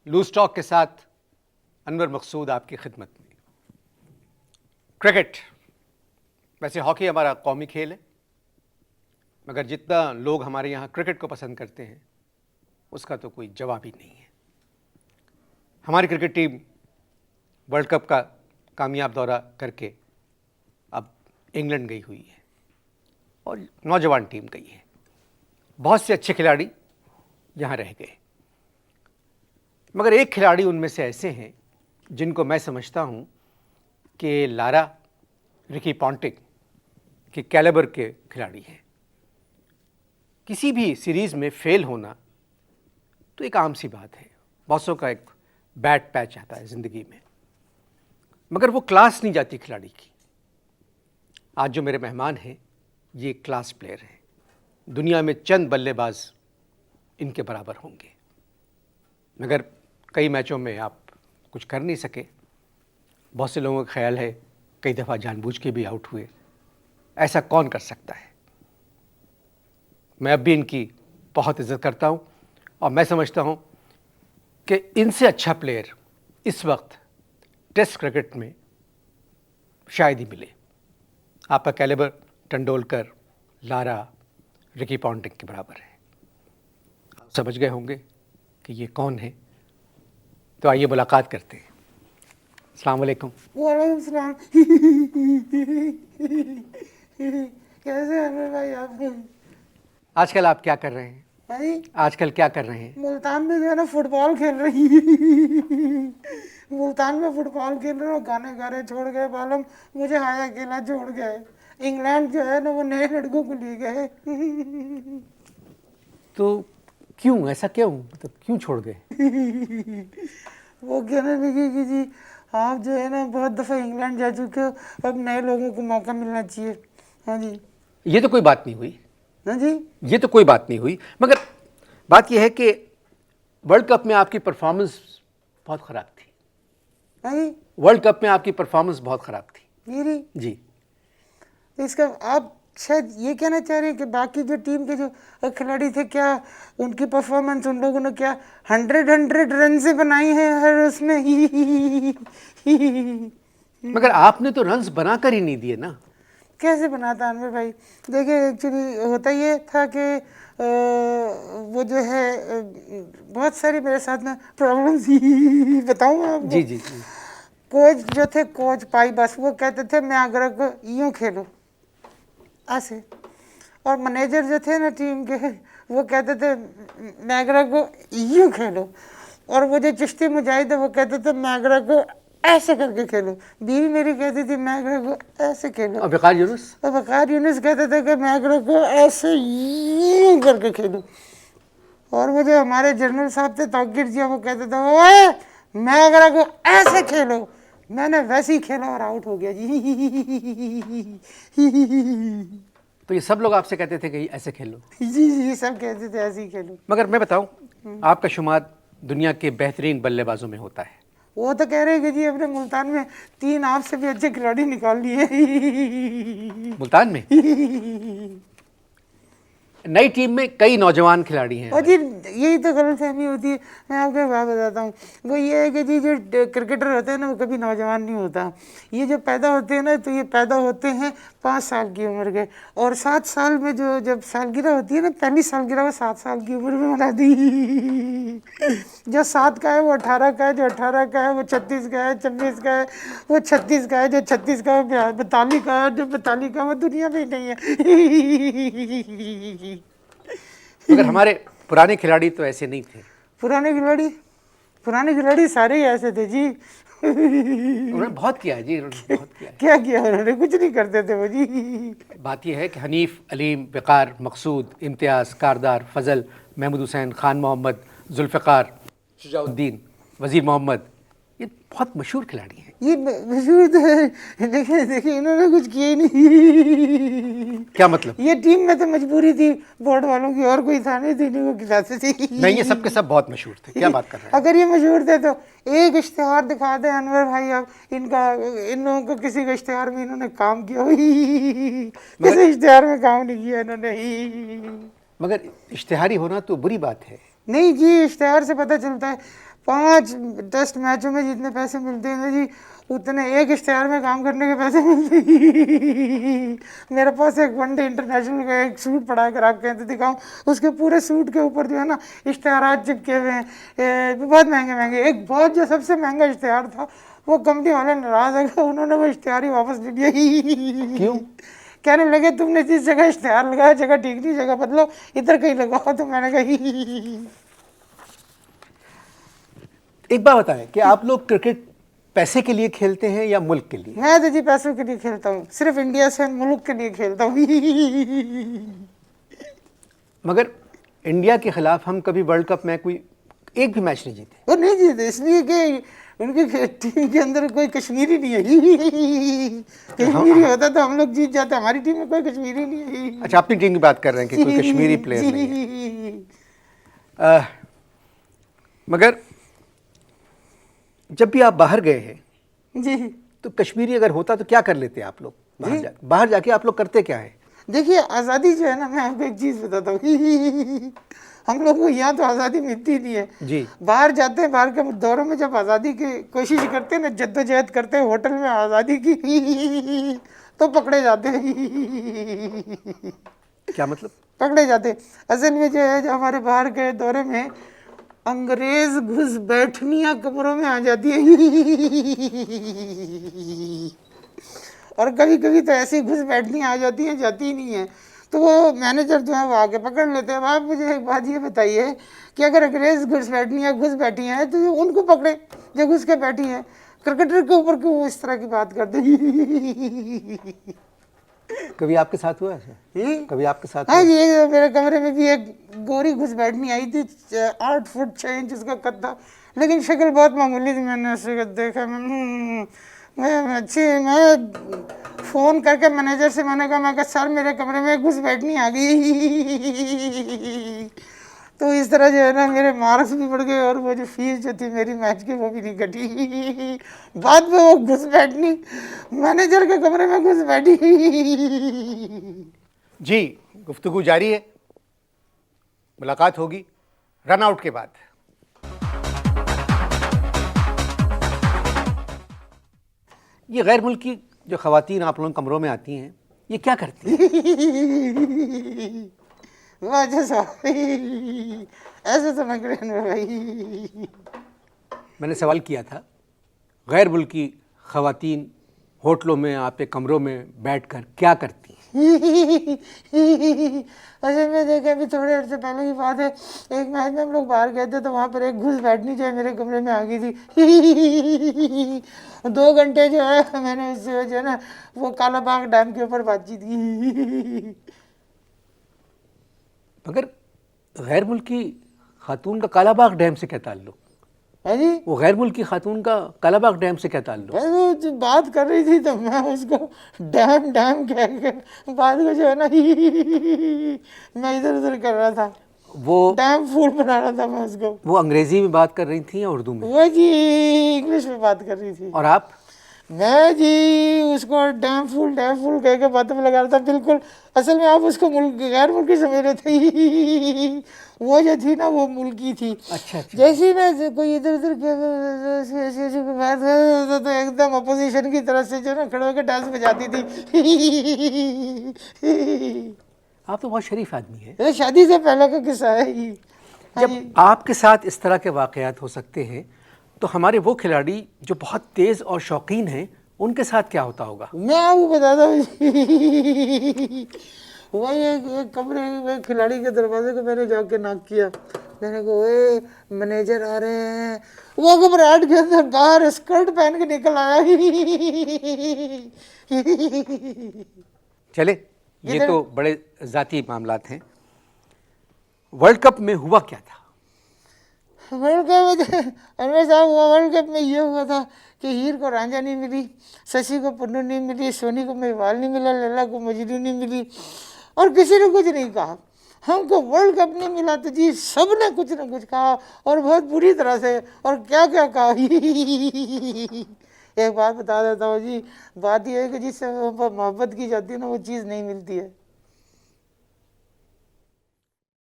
Loose talk के साथ अनवर मकसूद आपकी खिदमत में। क्रिकेट, वैसे हॉकी हमारा कौमी खेल है, मगर जितना लोग हमारे यहाँ क्रिकेट को पसंद करते हैं उसका तो कोई जवाब ही नहीं है। हमारी क्रिकेट टीम वर्ल्ड कप का कामयाब दौरा करके अब इंग्लैंड गई हुई है और नौजवान टीम गई है। बहुत से अच्छे खिलाड़ी यहाँ रह गए, मगर एक खिलाड़ी उनमें से ऐसे हैं जिनको मैं समझता हूँ कि लारा रिकी पॉन्टिंग के कैलिबर के खिलाड़ी हैं। किसी भी सीरीज़ में फेल होना तो एक आम सी बात है, बॉसों का एक बैड पैच आता है ज़िंदगी में, मगर वो क्लास नहीं जाती खिलाड़ी की। आज जो मेरे मेहमान हैं ये क्लास प्लेयर हैं, दुनिया में चंद बल्लेबाज इनके बराबर होंगे, मगर कई मैचों में आप कुछ कर नहीं सके। बहुत से लोगों का ख्याल है कई दफ़ा जानबूझ के भी आउट हुए। ऐसा कौन कर सकता है? मैं अब भी इनकी बहुत इज़्ज़त करता हूँ और मैं समझता हूँ कि इनसे अच्छा प्लेयर इस वक्त टेस्ट क्रिकेट में शायद ही मिले। आपका calibre Tendulkar, Lara, Ricky Ponting के बराबर है। आप समझ गए होंगे कि ये कौन है, तो आइए मुलाकात करते हैं। अस्सलाम वालेकुम। वालेकुम सलाम। कैसे हैं भाई आप? आजकल आप क्या कर रहे हैं? भाई आजकल क्या कर रहे हैं? मुल्तान में जो है ना फुटबॉल खेल रही है। मुल्तान में फुटबॉल खेल रहे हो, गाने गा रहे, छोड़ गए बालम, मुझे हाय अकेला छोड़ गए। इंग्लैंड जो है ना वो नए लड़कों को ले गए। तो क्यों, ऐसा क्यों, मतलब क्यों छोड़ गए? वो कहने लगे कि जी आप जो है ना बहुत दफ़ा इंग्लैंड जा चुके हो, अब नए लोगों को मौका मिलना चाहिए। हाँ जी, ये तो कोई बात नहीं हुई। हाँ जी, ये तो कोई बात नहीं हुई, मगर बात यह है कि वर्ल्ड कप में आपकी परफॉर्मेंस बहुत ख़राब थी। हाँ जी, वर्ल्ड कप में आपकी परफॉर्मेंस बहुत ख़राब थी। मेरी जी, तो इसका आप शायद ये कहना चाह रहे हैं कि बाकी जो टीम के जो खिलाड़ी थे, क्या उनकी परफॉर्मेंस उन लोगों ने क्या 100 रन से बनाई है हर उसमें? मगर आपने तो रन्स बनाकर ही नहीं दिए ना। कैसे बनाता अनवर भाई? देखिए एक्चुअली होता ये था कि वो जो है बहुत सारी मेरे साथ में प्रॉब्लम्स ही बताऊँ आपको। जी जी जी। कोच जो थे, कोच पाई बस, वो कहते थे मैं अगर को यूँ खेलो ऐसे, और मैनेजर जो थे ना टीम के, वो कहते थे मैगरा को यूँ खेलो, और वो जो चिश्ती मुजाहिद है वो कहते थे मैगरा को ऐसे करके खेलो। बीवी मेरी कहती थी मैगरा को ऐसे खेलो, और वक़ार यूनुस? और वक़ार यूनुस कहते थे कि मैगरा को ऐसे यूँ करके खेलो। और वो जो हमारे जनरल साहब थे तौकीर जी, वो कहते थे ओए मैगरा को ऐसे खेलो। मैंने वैसे ही खेला और आउट हो गया जी। तो ये सब लोग आपसे कहते थे कि ऐसे खेलो? जी जी, सब कहते थे ऐसे ही खेलो। मगर मैं बताऊं, आपका शुमार दुनिया के बेहतरीन बल्लेबाजों में होता है। वो तो कह रहे हैं कि जी अपने मुल्तान में 3 आपसे भी अच्छे खिलाड़ी निकाल लिए। मुल्तान में नई टीम में कई नौजवान खिलाड़ी हैं। और जी यही तो गलतफहमी होती है। मैं आपको एक बात बताता हूँ, वो ये है कि जी जो क्रिकेटर होते हैं ना वो कभी नौजवान नहीं होता। ये जो पैदा होते हैं ना, तो ये पैदा होते हैं 5 साल की उम्र के, और 7 साल में जो जब सालगिरह होती है ना, पहली सालगिरह वो 7 साल की उम्र में मना दी। जो 7 का है वो 18 का है, जो 18 का है वो 36 का है, 26 का है वो 36 का है, जो 36 का है 42 का है, जो 42 का वो दुनिया में ही नहीं है। मगर हमारे पुराने खिलाड़ी तो ऐसे नहीं थे। पुराने खिलाड़ी सारे ही ऐसे थे जी। उन्होंने बहुत किया है जी, उन्होंने बहुत किया है। क्या किया उन्होंने? कुछ नहीं करते थे वो जी। बात यह है कि हनीफ, अलीम, वक़ार, मकसूद, इम्तियाज़, कारदार, फ़ज़ल, महमूद हुसैन, खान मोहम्मद, जुल्फ़िकार, शुजाउद्दीन, वज़ीर मोहम्मद, ये बहुत मशहूर खिलाड़ी हैं। ये मशहूर तो है, देखिए देखिए इन्होंने कुछ किया ही नहीं। क्या मतलब? ये टीम में तो मजबूरी थी बोर्ड वालों की, और कोई था नहीं, तीनों को खिलाते थे। नहीं, ये सब के सब बहुत मशहूर थे। क्या बात कर रहे हैं? अगर ये मशहूर थे तो एक इश्तिहार दिखा दे अनवर भाई आप इनका, इन लोगों को किसी के इश्तिहार में इन्होंने काम किया हुई? किसी इश्तिहार में काम नहीं किया इन्होंने। मगर इश्तिहारी होना तो बुरी बात है। नहीं जी, इश्तिहार से पता चलता है 5 टेस्ट मैचों में जितने पैसे मिलते हैं ना जी, उतने एक इश्तेहार में काम करने के पैसे मिलते हैं। मेरे पास एक वनडे इंटरनेशनल का एक सूट पड़ा है, ग्राहक कहते दिखाऊं, उसके पूरे सूट के ऊपर जो है ना इश्तेहार चिपके हुए हैं, बहुत महंगे महंगे। एक बहुत जो सबसे महंगा इश्तेहार था, वो कंपनी वाले नाराज है, उन्होंने वो इश्तेहार ही वापस ले लिया। क्यों? कहने लगे तुमने जिस जगह इश्तेहार लगाया जगह ठीक नहीं, जगह बदलो, इधर कहीं लगाओ। तो मैंने कहा एक बात बताएं कि आप लोग क्रिकेट पैसे के लिए खेलते हैं या मुल्क के लिए? मैं तो जी पैसों के लिए खेलता हूँ, सिर्फ इंडिया से मुल्क के लिए खेलता हूँ। मगर इंडिया के खिलाफ हम कभी वर्ल्ड कप में कोई एक भी मैच नहीं जीते। वो नहीं जीते इसलिए कि उनकी टीम के अंदर कोई कश्मीरी नहीं है। कश्मीरी होता तो हम लोग जीत जाते, हमारी टीम में कोई कश्मीरी नहीं है। अच्छा, अपनी टीम की बात कर रहे हैं कि कोई कश्मीरी प्लेयर नहीं है। मगर जब भी आप बाहर गए हैं जी, तो कश्मीरी अगर होता तो क्या कर लेते आप लोग? बाहर जाके आप लोग करते क्या है? देखिए आज़ादी जो है ना, मैं आपको एक चीज़ बताता हूँ। हम लोग को यहाँ तो आज़ादी मिलती नहीं है जी। बाहर जाते हैं, बाहर के दौरों में जब आज़ादी की कोशिश करते हैं ना, जद्दोजहद करते हैं होटल में आज़ादी की, तो पकड़े जाते हैं। क्या मतलब? पकड़े जाते हैं। असल में जो है, जो हमारे बाहर के दौरे में अंग्रेज घुस बैठनियाँ कमरों में आ जाती है। और कभी कभी तो ऐसी घुस बैठनियाँ आ जाती हैं, जाती ही नहीं है, तो वो मैनेजर जो है वो आके पकड़ लेते हैं। अब आप मुझे एक बात ये बताइए कि अगर अंग्रेज घुस बैठी हैं तो उनको पकड़े जो घुस के बैठी हैं, क्रिकेटर के ऊपर क्यों इस तरह की बात करते हैं? कभी आपके साथ हुआ है? कभी आपके साथ? हाँ, ये मेरे कमरे में भी एक गोरी घुस बैठनी आई थी, 8 फुट 6 इंच उसका कद था, लेकिन शक्ल बहुत मामूली थी। मैंने उसे देखा, मैं फ़ोन करके मैनेजर से मैंने कहा सर मेरे कमरे में घुस बैठनी आ गई। तो इस तरह जो है ना मेरे मार्क्स भी बढ़ गए, और वो जो फीस जो थी मेरी मैच की वो भी नहीं घटी। बाद में वो घुस बैठनी मैनेजर के कमरे में घुस बैठी। जी, गुफ्तगू जारी है, मुलाकात होगी रन आउट के बाद। ये गैर मुल्की जो ख़वातीन आप लोगों के कमरों में आती हैं, ये क्या करती हैं? ऐसे तो भाई मैंने सवाल किया था, गैर मुल्की ख़वातीन होटलों में आपके कमरों में बैठकर क्या करती हैं? अच्छा, मैं देखे अभी थोड़े अर्से पहले की बात है, एक मैच में हम लोग बाहर गए थे, तो वहाँ पर एक घुस बैठनी जो है मेरे कमरे में आ गई थी। 2 घंटे जो है मैंने उससे जो है ना वो काला बाग डैम के ऊपर बातचीत की। मगर गैर मुल्की खातून का कालाबाग डैम से क्या ताल्लुक? है जी, वो गैर मुल्की खातून का कालाबाग डैम से क्या ताल्लुक? वो जो बात कर रही थी तो मैं उसको डैम डैम कह के बात को जो है ना मैं इधर उधर कर रहा था, वो डैम फूल बना रहा था मैं उसको। वो अंग्रेजी में बात कर रही थी या उर्दू में? वो जी इंग्लिश में बात कर रही थी। और आप? मैं जी उसको डैम फूल कह के बातों में लगा रहा था। बिल्कुल, असल में आप उसको गैर मुल्की समझ रहे थे, वो जो थी ना वो मुल्की थी। अच्छा। जैसे ही मैं कोई इधर उधर बात कर तो एकदम अपोजिशन की तरफ से जो ना खड़े होकर डांस बजाती थी। आप तो बहुत शरीफ आदमी हैं। ये शादी से पहले का किस्सा है ये। जब आपके साथ इस तरह के वाक़यात हो सकते हैं तो हमारे वो खिलाड़ी जो बहुत तेज़ और शौकीन हैं उनके साथ क्या होता होगा? मैं आपको बताता हूँ। वही एक कमरे में खिलाड़ी के दरवाजे को मैंने जाके नॉक किया, मैंने कहा ओए मैनेजर आ रहे हैं। वो घबराहट के अंदर बाहर स्कर्ट पहन के निकल आया। चले, ये तो बड़े ज़ाती मामलात हैं। वर्ल्ड कप में हुआ क्या था? वर्ल्ड कप अनवर साहब, वर्ल्ड कप में ये हुआ था कि हीर को रांझा नहीं मिली, शशि को पुन्नू नहीं मिली, सोनी को मेवाल नहीं मिला, लैला को मजनू नहीं मिली, और किसी ने कुछ नहीं कहा। हमको वर्ल्ड कप नहीं मिला तो जी सब ने कुछ ना कुछ कहा, और बहुत बुरी तरह से, और क्या क्या कहा। एक बात बता देता हूँ जी, बात यह है कि जिससे मोहब्बत की जाती है ना वो चीज़ नहीं मिलती है।